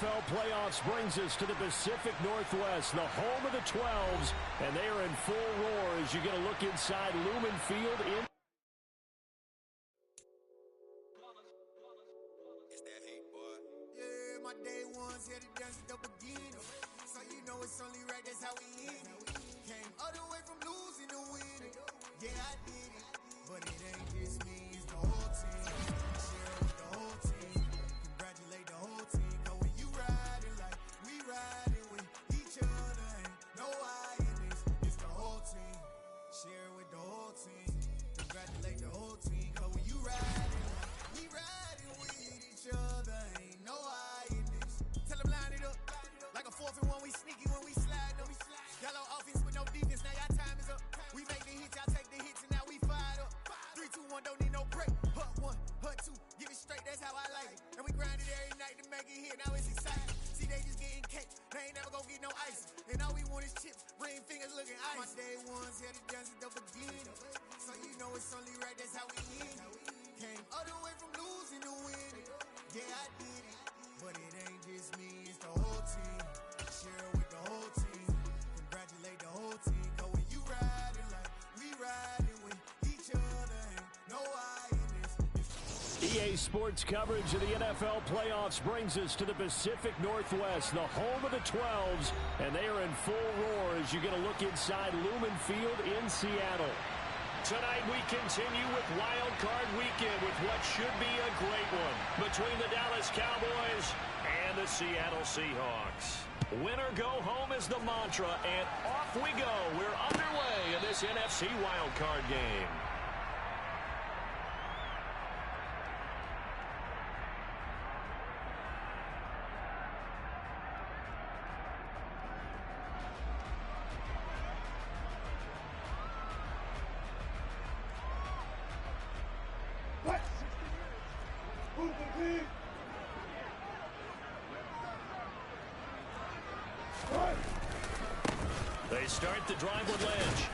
NFL playoffs brings us to the Pacific Northwest, the home of the 12s, and they are in full roar as you get a look inside Lumen Field in. It's that hate, boy. Yeah, my day ones here to dance at the beginning. So you know it's only right, that's how we end it. Came all the way from losing to winning. Yeah, I did it. But it ain't just me, it's the whole team. Share with the whole team. Congratulate the whole team. Cause when you riding like we riding with each other, ain't no I in this. It's the whole team. Share with the whole team. Congratulate the whole team. Cause when you riding like we riding with each other, ain't no I in this. Tell them line it up. Like a 4th and 1, we sneaky when we slide them. Yellow offense with no defense, now y'all time is up. We make the hits, y'all take the hits, and now we fired up. 3, 2, 1, don't need no break. Hut 1, hut 2, give it straight, that's how I like it. And we grind it every night to make it hit, now it's exciting. See, they just getting cake, they ain't never gonna get no ice. And all we want is chips, ring fingers looking ice. My day ones here to dance at the beginning. So you know it's only right, that's how we end it. Came all the way from losing to winning. Yeah, I did it. But it ain't just me, it's the whole team. Share with the whole team. Congratulate the whole team. Cause when you riding like we riding with each other, ain't no I in this. EA Sports coverage of the NFL playoffs brings us to the Pacific Northwest, the home of the 12s, and they are in full roar as you get a look inside Lumen Field in Seattle. Tonight we continue with Wild Card Weekend with what should be a great one between the Dallas Cowboys and the Seattle Seahawks. Win or go home is the mantra, and off we go. We're underway in this NFC Wild Card game. They start the drive with Lynch.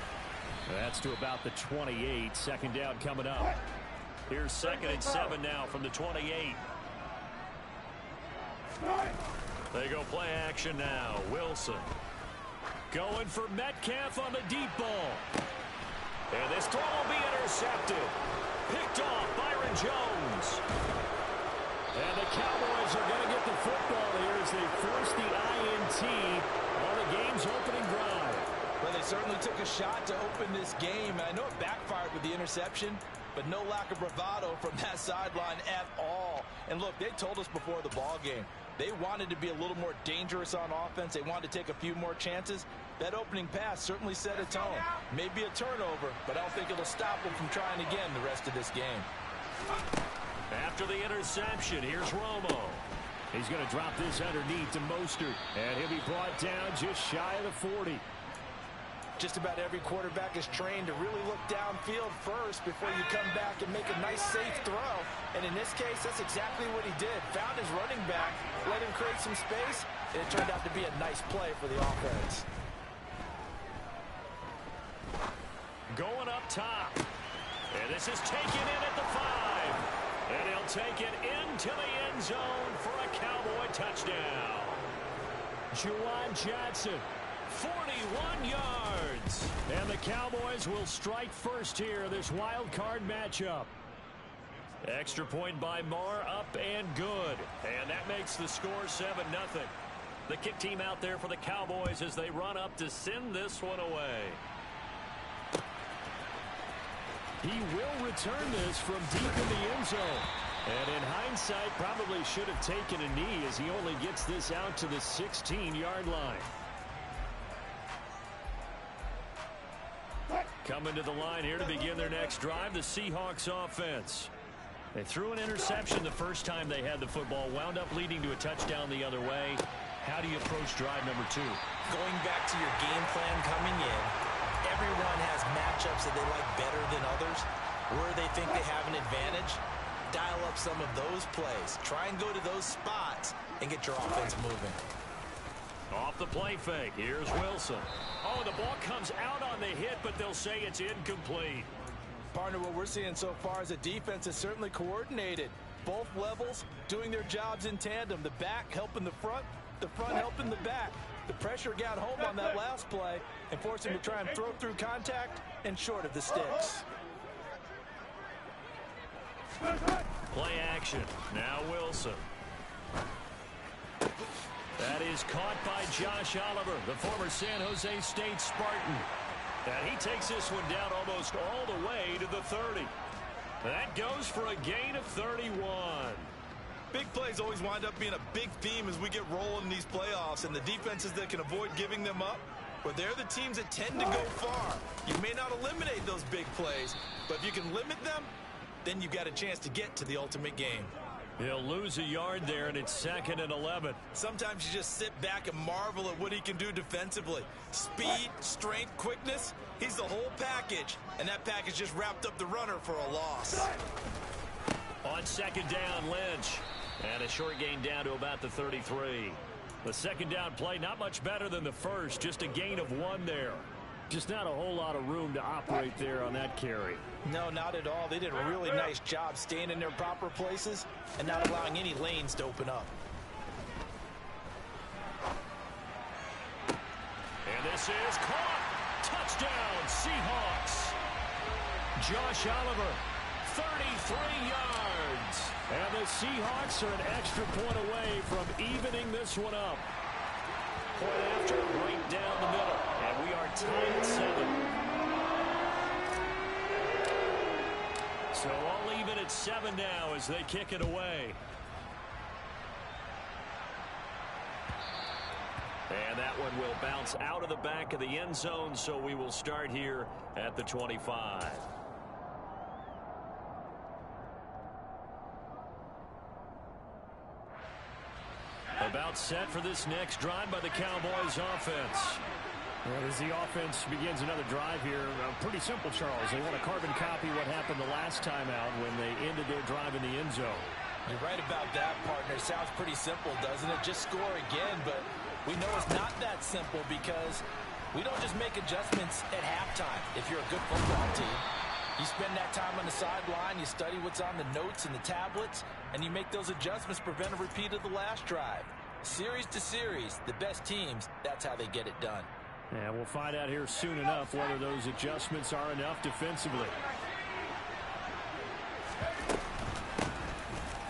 That's to about the 28. Second down coming up. Here's 2nd and 7 now from the 28. They go play action now. Wilson going for Metcalf on the deep ball. And this throw will be intercepted. Picked off Byron Jones. And the Cowboys are going to get the football here as they force the INT on the game's opening drive. Well, they certainly took a shot to open this game. And I know it backfired with the interception, but no lack of bravado from that sideline at all. And look, they told us before the ball game, they wanted to be a little more dangerous on offense. They wanted to take a few more chances. That opening pass certainly set a tone. Maybe a turnover, but I don't think it'll stop them from trying again the rest of this game. After the interception, here's Romo. He's going to drop this underneath to Mostert, and he'll be brought down just shy of the 40. Just about every quarterback is trained to really look downfield first before you come back and make a nice, safe throw. And in this case, that's exactly what he did. Found his running back, let him create some space, and it turned out to be a nice play for the offense. Going up top. And this is taken in at the 5. And he'll take it into the end zone for a Cowboy touchdown. Juwan Johnson, 41 yards. And the Cowboys will strike first here, this wild card matchup. Extra point by Marr, up and good. And that makes the score 7-0. The kick team out there for the Cowboys as they run up to send this one away. He will return this from deep in the end zone. And in hindsight, probably should have taken a knee as he only gets this out to the 16-yard line. Coming to the line here to begin their next drive, the Seahawks offense. They threw an interception the first time they had the football, wound up leading to a touchdown the other way. How do you approach drive number 2? Going back to your game plan coming in, everyone has matchups that they like better than others. Where they think they have an advantage, dial up some of those plays. Try and go to those spots and get your offense moving. Off the play fake, here's Wilson. Oh, the ball comes out on the hit, but they'll say it's incomplete. Partner, what we're seeing so far is the defense is certainly coordinated. Both levels doing their jobs in tandem. The back helping the front helping the back. The pressure got home on that last play and forced him to try and throw through contact and short of the sticks. Play action. Now Wilson. That is caught by Josh Oliver, the former San Jose State Spartan. And he takes this one down almost all the way to the 30. That goes for a gain of 31. Big plays always wind up being a big theme as we get rolling in these playoffs, and the defenses that can avoid giving them up, well, they're the teams that tend to go far. You may not eliminate those big plays, but if you can limit them, then you've got a chance to get to the ultimate game. He'll lose a yard there, and it's 2nd and 11. Sometimes you just sit back and marvel at what he can do defensively. Speed, strength, quickness, he's the whole package, and that package just wrapped up the runner for a loss. On 2nd down, Lynch. And a short gain down to about the 33. The 2nd down play, not much better than the first, just a gain of 1 there. Just not a whole lot of room to operate there on that carry. No, not at all. They did a really nice job staying in their proper places and not allowing any lanes to open up. And this is caught. Touchdown, Seahawks. Josh Oliver, 33 yards. And the Seahawks are an extra point away from evening this one up. Point after, right down the middle. And we are tied at 7. So all even at 7 now as they kick it away. And that one will bounce out of the back of the end zone, so we will start here at the 25. About set for this next drive by the Cowboys offense. Well, as the offense begins another drive here, pretty simple, Charles. They want to carbon copy what happened the last time out when they ended their drive in the end zone. You're right about that, partner. Sounds pretty simple, doesn't it? Just score again, but we know it's not that simple because we don't just make adjustments at halftime. If you're a good football team, you spend that time on the sideline, you study what's on the notes and the tablets, and you make those adjustments to prevent a repeat of the last drive. Series to series, the best teams, that's how they get it done. And we'll find out here soon enough whether those adjustments are enough defensively.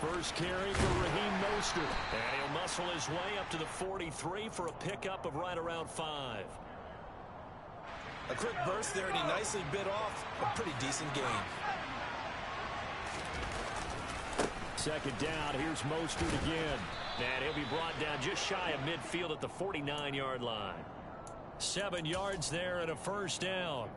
First carry for Raheem Mostert. And he'll muscle his way up to the 43 for a pickup of right around 5. A quick burst there, and he nicely bit off a pretty decent gain. 2nd down, here's Mostert again. And he'll be brought down just shy of midfield at the 49-yard line. 7 yards there and a first down.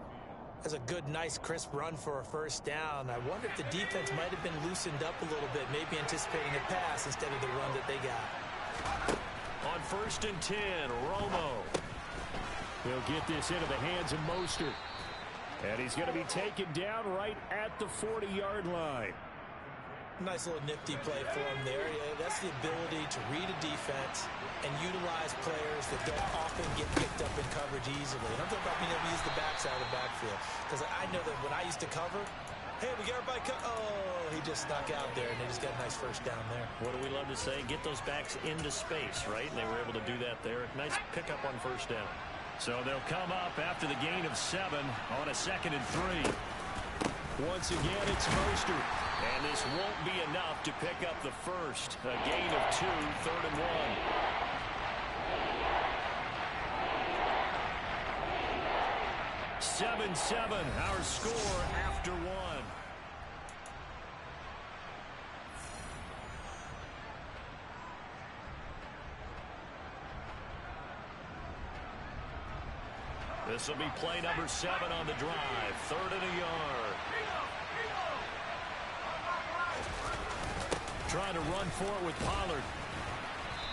That's a good, nice, crisp run for a first down. I wonder if the defense might have been loosened up a little bit, maybe anticipating a pass instead of the run that they got. On 1st and 10, Romo. He'll get this into the hands of Mostert. And he's going to be taken down right at the 40-yard line. Nice little nifty play for him there. Yeah, that's the ability to read a defense and utilize players that don't often get picked up in coverage easily. And I'm talking about being able to use the backside of the backfield. Because I know that when I used to cover, hey, we got everybody oh, he just snuck out there, and they just got a nice first down there. What do we love to say? Get those backs into space, right? And they were able to do that there. Nice pickup on first down. So they'll come up after the gain of 7 on a 2nd and 3. Once again, it's Mostert. And this won't be enough to pick up the first. A gain of 2, 3rd and 1. Seven, our score after 1. This will be play number 7 on the drive. 3rd and a yard. Trying to run for it with Pollard.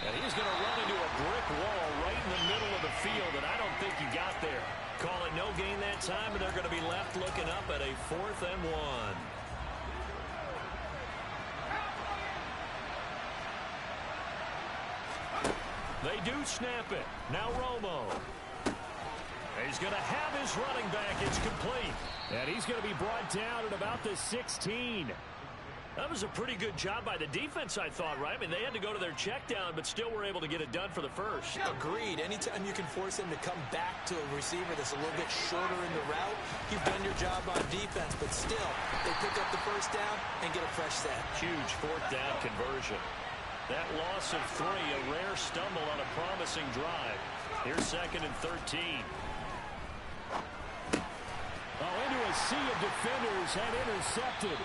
And he's going to run into a brick wall right in the middle of the field, and I don't think he got there. Call it no gain that time, and they're going to be left looking up at a 4th and 1. They do snap it. Now Romo. He's going to have his running back. It's complete. And he's going to be brought down at about the 16. That was a pretty good job by the defense, I thought, right? I mean, they had to go to their check down, but still were able to get it done for the first. Agreed. Anytime you can force him to come back to a receiver that's a little bit shorter in the route, you've done your job on defense, but still, they pick up the first down and get a fresh set. Huge fourth down conversion. That loss of 3, a rare stumble on a promising drive. Here's 2nd and 13. Oh, into a sea of defenders and intercepted.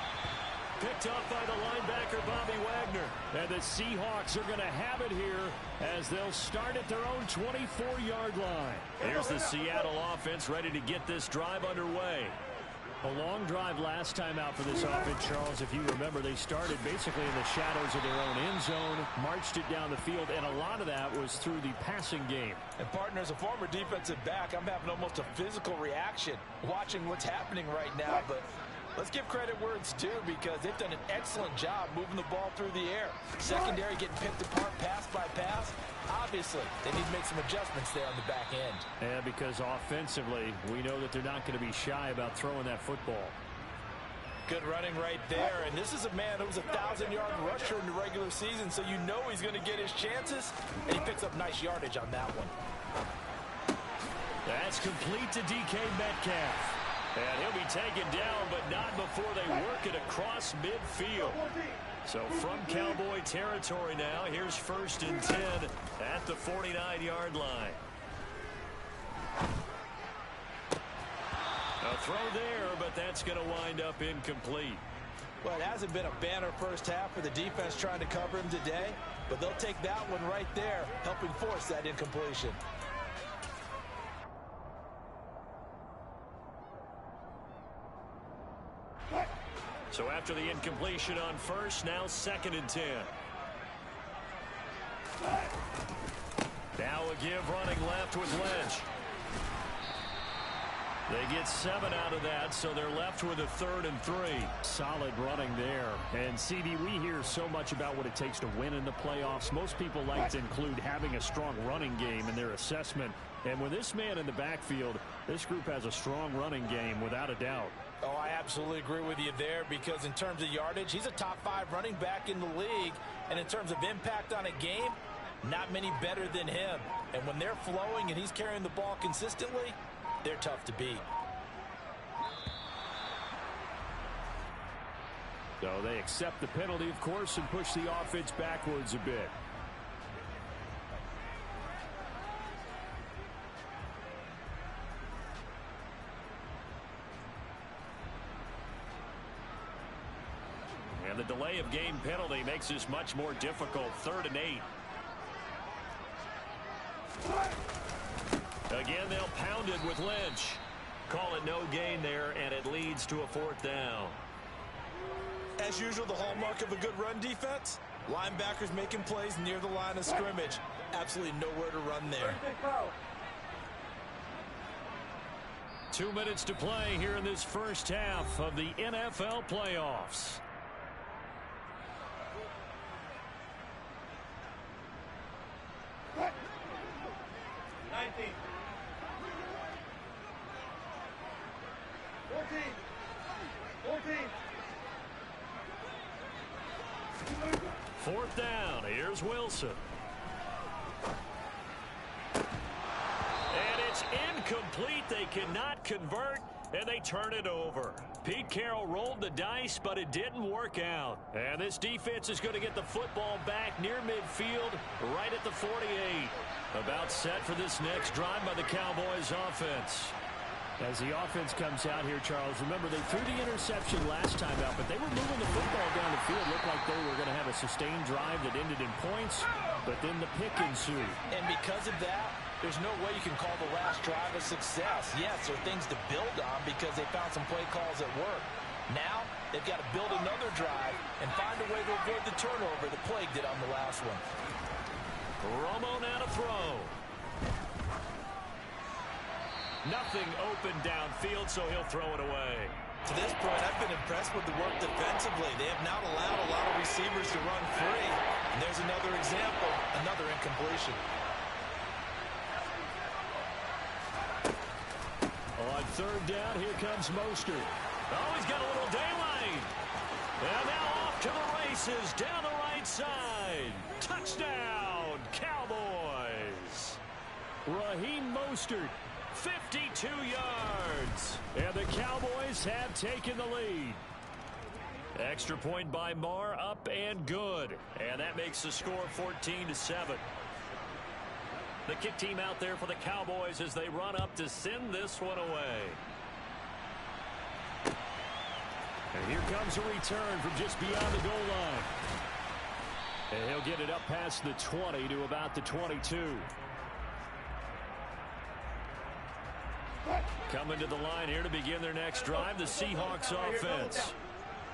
Picked up by the linebacker, Bobby Wagner. And the Seahawks are going to have it here as they'll start at their own 24-yard line. Here's the Seattle offense ready to get this drive underway. A long drive last time out for this offense, Charles. If you remember, they started basically in the shadows of their own end zone, marched it down the field, and a lot of that was through the passing game. And, partner, as a former defensive back, I'm having almost a physical reaction watching what's happening right now. But let's give credit where it's due because they've done an excellent job moving the ball through the air. Secondary getting picked apart pass by pass. Obviously, they need to make some adjustments there on the back end. Yeah, because offensively, we know that they're not going to be shy about throwing that football. Good running right there. And this is a man who was a 1,000-yard rusher in the regular season, so you know he's going to get his chances. And he picks up nice yardage on that one. That's complete to DK Metcalf. And he'll be taken down, but not before they work it across midfield. So from Cowboy territory now, here's 1st and 10 at the 49-yard line. A throw there, but that's going to wind up incomplete. Well, it hasn't been a banner first half for the defense trying to cover him today, but they'll take that one right there, helping force that incompletion. So after the incompletion on 1st, now 2nd and 10. Now a give running left with Lynch. They get 7 out of that, so they're left with a 3rd and 3. Solid running there. And, CD, we hear so much about what it takes to win in the playoffs. Most people like to include having a strong running game in their assessment. And with this man in the backfield, this group has a strong running game without a doubt. Oh, I absolutely agree with you there because in terms of yardage, he's a top 5 running back in the league. And in terms of impact on a game, not many better than him. And when they're flowing and he's carrying the ball consistently, they're tough to beat. So they accept the penalty, of course, and push the offense backwards a bit. And the delay of game penalty makes this much more difficult. 3rd and 8. Again, they'll pound it with Lynch. Call it no gain there, and it leads to a 4th down. As usual, the hallmark of a good run defense, linebackers making plays near the line of scrimmage. Absolutely nowhere to run there. 2 minutes to play here in this first half of the NFL playoffs. Fourth down. Here's Wilson. And it's incomplete. They cannot convert, and they turn it over. Pete Carroll rolled the dice, but it didn't work out. And this defense is going to get the football back near midfield, right at the 48. About set for this next drive by the Cowboys offense. As the offense comes out here, Charles, remember they threw the interception last time out, but they were moving the football down the field. Looked like they were going to have a sustained drive that ended in points, but then the pick ensued. And because of that, there's no way you can call the last drive a success. Yes, there are things to build on because they found some play calls that work. Now, they've got to build another drive and find a way to avoid the turnover that plagued it on the last one. Romo now to throw. Nothing open downfield, so he'll throw it away. To this point, I've been impressed with the work defensively. They have not allowed a lot of receivers to run free. And there's another example, another incompletion. On 3rd down, here comes Mostert. Oh, he's got a little daylight. And now off To the races, down the right side. Touchdown, Cowboys. Raheem Mostert, 52 yards. And the Cowboys have taken the lead. Extra point by Marr, up and good. And that makes the score 14-7. The kick team out there for the Cowboys as they run up to send this one away. And here comes a return from just beyond the goal line. And he'll get it up past the 20 to about the 22. Coming to the line here to begin their next drive, the Seahawks offense.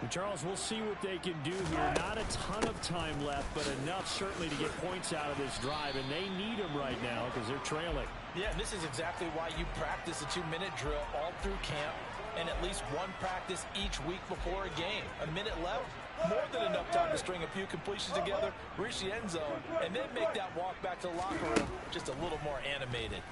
And Charles, we'll see what they can do here. Not a ton of time left, but enough certainly to get points out of this drive, and they need them right now because they're trailing. Yeah, and this is exactly why you practice a 2-minute drill all through camp and at least one practice each week before a game. A minute left, more than enough time to string a few completions together, reach the end zone, and then make that walk back to the locker room just a little more animated.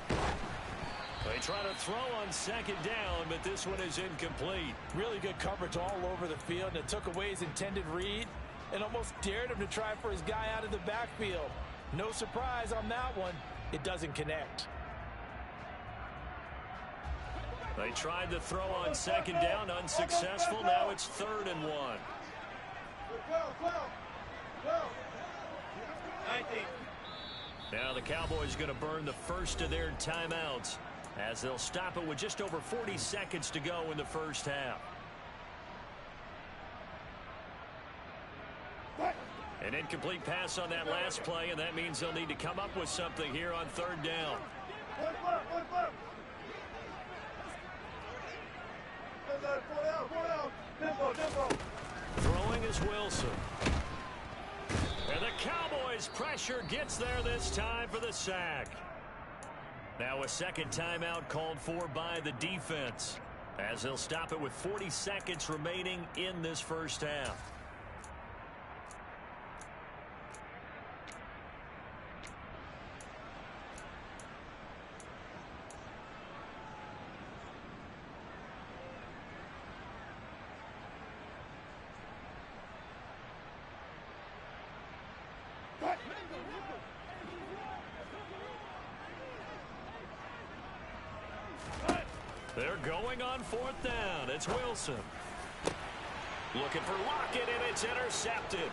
They try to throw on second down, but this one is incomplete. Really good coverage all over the field, and it took away his intended read and almost dared him to try for his guy out of the backfield. No surprise on that one. It doesn't connect. They tried to throw on second down, unsuccessful. Now it's 3rd and 1. Now the Cowboys are going to burn the first of their timeouts as they'll stop it with just over 40 seconds to go in the first half. An incomplete pass on that last play, and that means they'll need to come up with something here on 3rd down. Throwing is Wilson. And the Cowboys' pressure gets there this time for the sack. Now a second timeout called for by the defense as they'll stop it with 40 seconds remaining in this first half. They're going on 4th down. It's Wilson. Looking for Lockett, and it's intercepted.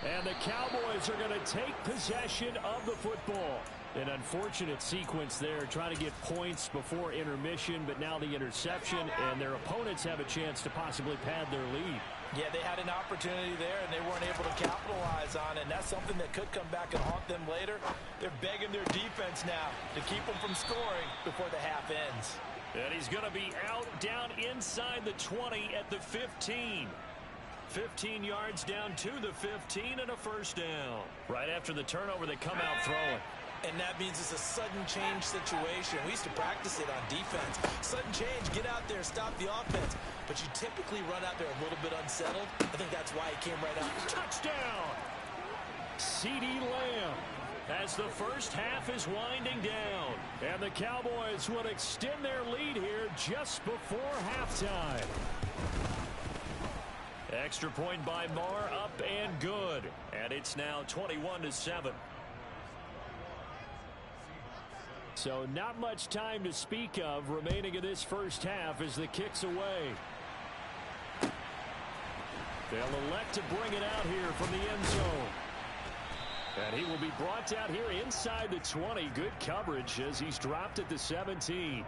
And the Cowboys are going to take possession of the football. An unfortunate sequence there, trying to get points before intermission, but now the interception, and their opponents have a chance to possibly pad their lead. Yeah, they had an opportunity there, and they weren't able to capitalize on it, and that's something that could come back and haunt them later. They're begging their defense now to keep them from scoring before the half ends. And he's going to be out down inside the 20 at the 15. 15 yards down to the 15 and a first down. Right after the turnover, they come out throwing. And that means it's a sudden change situation. We used to practice it on defense. Sudden change, get out there, stop the offense. But you typically run out there a little bit unsettled. I think that's why he came right out. Touchdown! CeeDee Lamb as the first half is winding down. And the Cowboys will extend their lead here just before halftime. Extra point by Marr, up and good. And it's now 21-7. So not much time to speak of remaining in this first half as the kick's away. They'll elect to bring it out here from the end zone. And he will be brought out here inside the 20. Good coverage as he's dropped at the 17.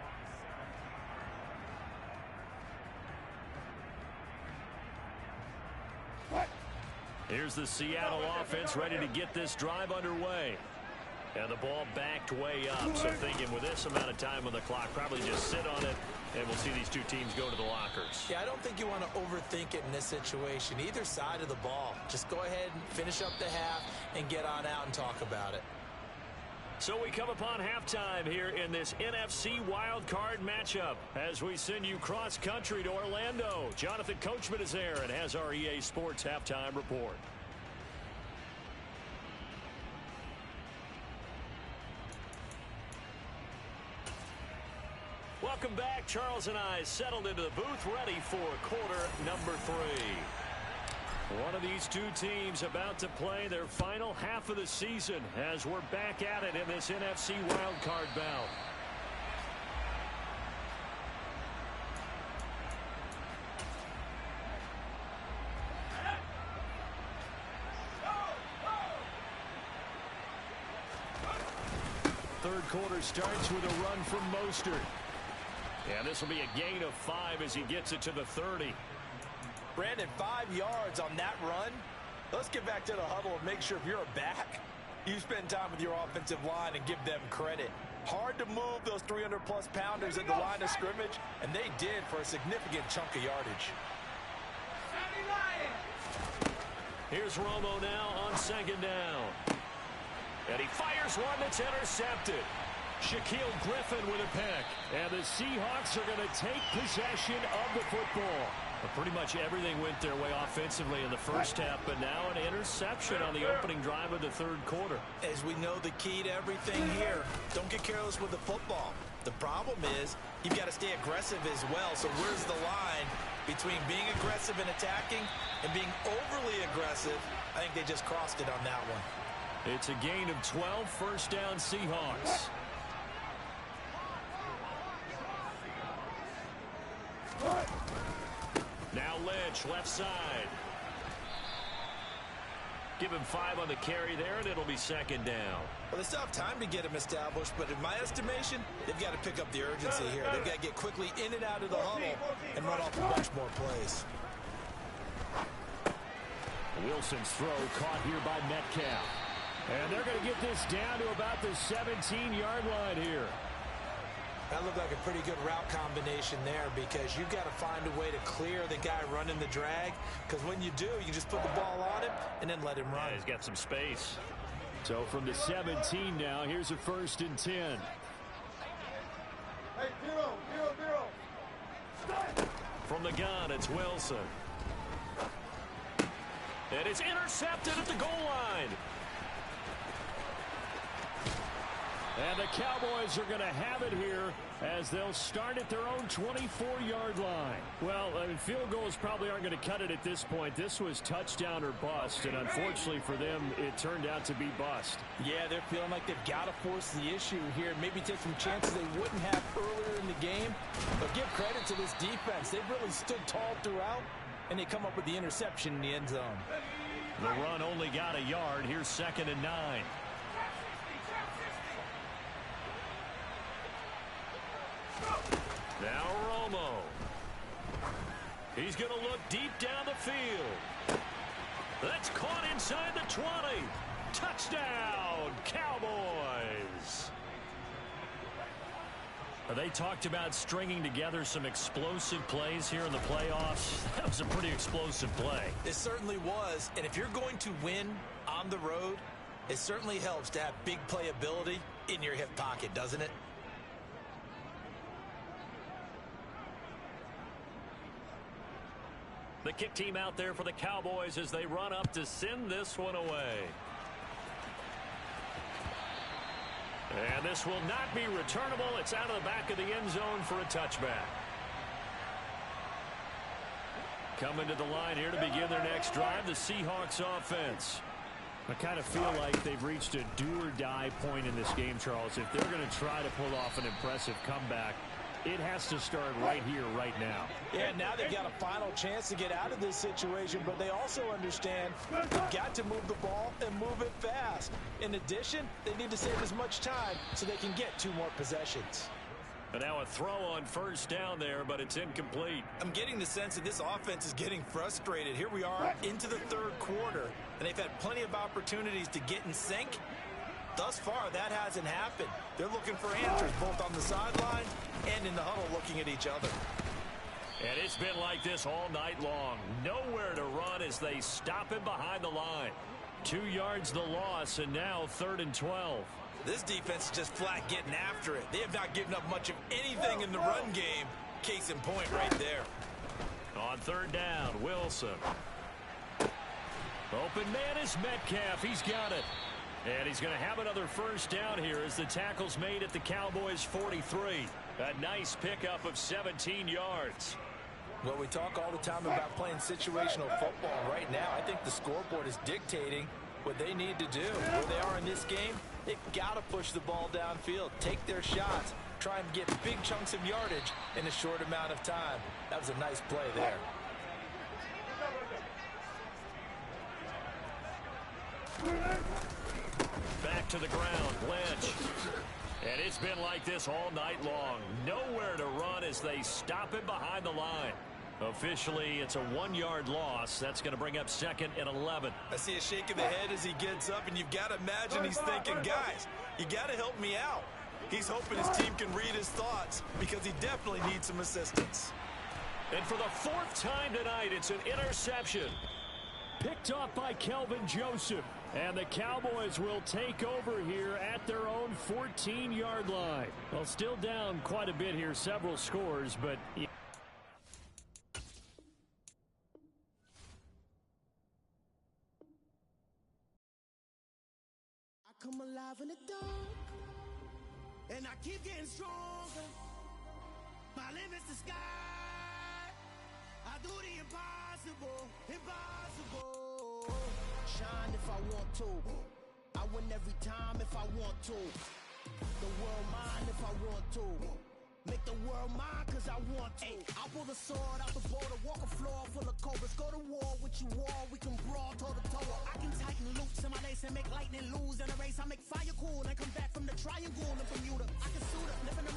Here's the Seattle offense ready to get this drive underway. And the ball backed way up. So thinking with this amount of time on the clock, probably just sit on it, and we'll see these two teams go to the lockers. Yeah, I don't think you want to overthink it in this situation. Either side of the ball. Just go ahead and finish up the half and get on out and talk about it. So we come upon halftime here in this NFC wildcard matchup as we send you cross-country to Orlando. Jonathan Coachman is there and has our EA Sports halftime report. Welcome back. Charles and I settled into the booth, ready for quarter number 3. One of these two teams about to play their final half of the season as we're back at it in this NFC wildcard bout. Third quarter starts with a run from Mostert. And this will be a gain of 5 as he gets it to the 30. Brandon, 5 yards on that run. Let's get back to the huddle and make sure if you're a back, you spend time with your offensive line and give them credit. Hard to move those 300-plus pounders at the line of scrimmage, and they did for a significant chunk of yardage. Here's Romo now on second down. And he fires one that's intercepted. Shaquille Griffin with a pick. And the Seahawks are going to take possession of the football. But pretty much everything went their way offensively in the first half, but now an interception on the opening drive of the third quarter. As we know, the key to everything here, don't get careless with the football. The problem is you've got to stay aggressive as well. So where's the line between being aggressive and attacking and being overly aggressive? I think they just crossed it on that one. It's a gain of 12, first down Seahawks. Now Lynch, left side. Give him 5 on the carry there, and it'll be second down. Well, they still have time to get him established, but in my estimation, they've got to pick up the urgency here. They've got to get quickly in and out of the huddle and run off a bunch more plays. Wilson's throw caught here by Metcalf. And they're going to get this down to about the 17-yard line here. That looked like a pretty good route combination there because you've got to find a way to clear the guy running the drag, because when you do, you just put the ball on him and then let him run. Yeah, he's got some space. So from the 17 now, here's a 1st and 10. Hey, zero. From the gun, it's Wilson. And it's intercepted at the goal line. And the Cowboys are going to have it here as they'll start at their own 24-yard line. Well, I mean, field goals probably aren't going to cut it at this point. This was touchdown or bust, and unfortunately for them, it turned out to be bust. Yeah, they're feeling like they've got to force the issue here. Maybe take some chances they wouldn't have earlier in the game. But give credit to this defense. They've really stood tall throughout, and they come up with the interception in the end zone. The run only got a yard. Here's 2nd and 9. Now Romo. He's going to look deep down the field. That's caught inside the 20. Touchdown, Cowboys. They talked about stringing together some explosive plays here in the playoffs. That was a pretty explosive play. It certainly was. And if you're going to win on the road, it certainly helps to have big playability in your hip pocket, doesn't it? The kick team out there for the Cowboys as they run up to send this one away. And this will not be returnable. It's out of the back of the end zone for a touchback. Coming to the line here to begin their next drive, the Seahawks offense. I kind of feel like they've reached a do-or-die point in this game, Charles. If they're going to try to pull off an impressive comeback, it has to start right here, right now. Yeah, now they've got a final chance to get out of this situation, but they also understand they've got to move the ball and move it fast. In addition, they need to save as much time so they can get 2 more possessions. And now a throw on 1st down there, but it's incomplete. I'm getting the sense that this offense is getting frustrated. Here we are into the 3rd quarter, and they've had plenty of opportunities to get in sync. Thus far, that hasn't happened. They're looking for answers both on the sideline and in the huddle looking at each other. And it's been like this all night long. Nowhere to run as they stop him behind the line. 2 yards the loss, and now 3rd and 12. This defense is just flat getting after it. They have not given up much of anything in the run game. Case in point right there. On 3rd down, Wilson. Open man is Metcalf. He's got it. And he's going to have another first down here as the tackle's made at the Cowboys' 43. A nice pickup of 17 yards. Well, we talk all the time about playing situational football. Right now, I think the scoreboard is dictating what they need to do. Where they are in this game, they've got to push the ball downfield, take their shots, try and get big chunks of yardage in a short amount of time. That was a nice play there. Back to the ground, Lynch. And it's been like this all night long. Nowhere to run as they stop him behind the line. Officially, it's a 1-yard loss. That's going to bring up 2nd and 11. I see a shake of the head as he gets up, and you've got to imagine he's thinking, guys, you got to help me out. He's hoping his team can read his thoughts because he definitely needs some assistance. And for the 4th time tonight, it's an interception. Picked off by Kelvin Joseph. And the Cowboys will take over here at their own 14-yard line. Well, still down quite a bit here, several scores, but... I come alive in the dark, and I keep getting stronger. My limit's the sky. I do the impossible, impossible. Shine if I want to. I win every time if I want to. The world mine if I want to. Make the world mine cause I want to. I pull the sword out the border, walk a floor full of cobras. Go to war with you all, we can brawl toe to toe. I can tighten loops in my lace and make lightning lose in a race. I make fire cool and come back from the triangle in Bermuda. I can suit up, live in the